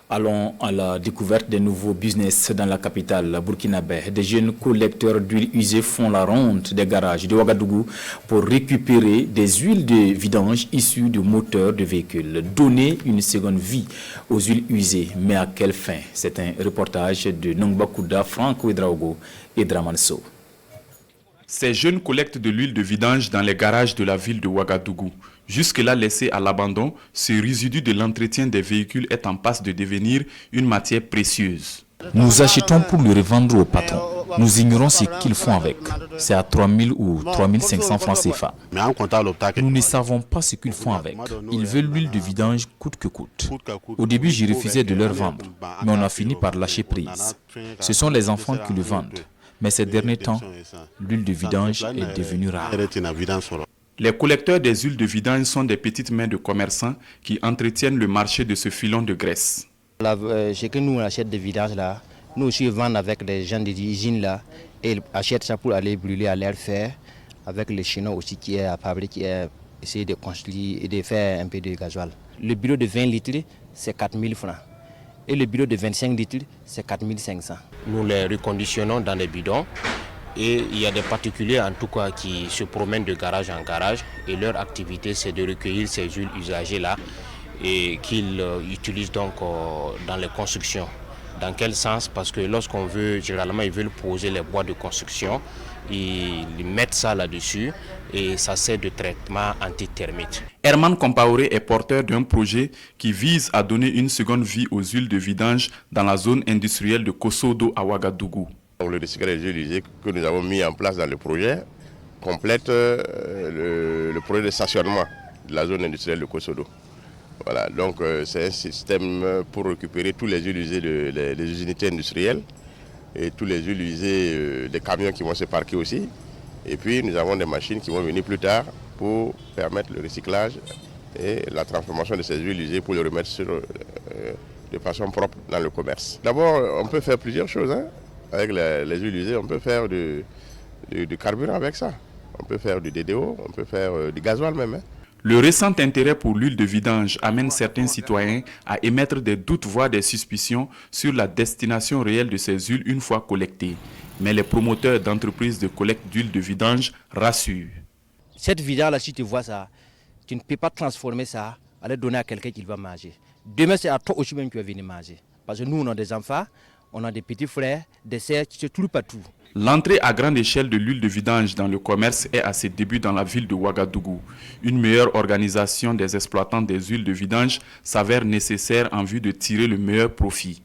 Allons à la découverte des nouveaux business dans la capitale burkinabé. Des jeunes collecteurs d'huile usée font la ronde des garages de Ouagadougou pour récupérer des huiles de vidange issues de moteurs de véhicules. Donner une seconde vie aux huiles usées. Mais à quelle fin? C'est un reportage de Nongbakouda, Franco Ouedraogo et Dramanso. Ces jeunes collectent de l'huile de vidange dans les garages de la ville de Ouagadougou. Jusque-là laissé à l'abandon, ce résidu de l'entretien des véhicules est en passe de devenir une matière précieuse. Nous achetons pour le revendre au patron. Nous ignorons ce qu'ils font avec. C'est à 3 000 ou 3 500 francs CFA. Nous ne savons pas ce qu'ils font avec. Ils veulent l'huile de vidange coûte que coûte. Au début, j'ai refusé de leur vendre, mais on a fini par lâcher prise. Ce sont les enfants qui le vendent. Mais ces derniers temps, l'huile de vidange est devenue rare. Les collecteurs des huiles de vidange sont des petites mains de commerçants qui entretiennent le marché de ce filon de graisse. Ce que nous achètons des vidanges là, nous aussi vendons avec des gens des usines là et ils achètent ça pour aller brûler à l'air fer avec les Chinois aussi qui est à fabriquer, qui est essayer de construire et de faire un peu de gasoil. Le bureau de 20 litres, c'est 4 000 francs. Et le bureau de 25 litres, c'est 4 500. Nous les reconditionnons dans les bidons. Et il y a des particuliers en tout cas qui se promènent de garage en garage et leur activité c'est de recueillir ces huiles usagées là et qu'ils utilisent donc dans les constructions. Dans quel sens? Parce que lorsqu'on veut, généralement ils veulent poser les bois de construction, ils mettent ça là-dessus et ça sert de traitement anti-termite. Herman Compaoré est porteur d'un projet qui vise à donner une seconde vie aux huiles de vidange dans la zone industrielle de Kosodo à Ouagadougou. Le recyclage des huiles usées que nous avons mis en place dans le projet complète le projet de stationnement de la zone industrielle de Kosodo. Voilà, donc c'est un système pour récupérer tous les huiles usées des unités industrielles et tous les huiles usées des camions qui vont se parquer aussi. Et puis nous avons des machines qui vont venir plus tard pour permettre le recyclage et la transformation de ces huiles usées pour les remettre de façon propre dans le commerce. D'abord, on peut faire plusieurs choses, hein. Avec les huiles usées, on peut faire du carburant avec ça. On peut faire du DDO, on peut faire du gasoil même. Hein. Le récent intérêt pour l'huile de vidange amène certains citoyens à émettre des doutes, voire des suspicions sur la destination réelle de ces huiles une fois collectées. Mais les promoteurs d'entreprises de collecte d'huile de vidange rassurent. Cette vidange-là, si tu vois ça, tu ne peux pas transformer ça, aller donner à quelqu'un qui va manger. Demain, c'est à toi aussi même qui vas venir manger. Parce que nous, on a des enfants. On a des petits frères, des sœurs, c'est tout partout. L'entrée à grande échelle de l'huile de vidange dans le commerce est à ses débuts dans la ville de Ouagadougou. Une meilleure organisation des exploitants des huiles de vidange s'avère nécessaire en vue de tirer le meilleur profit.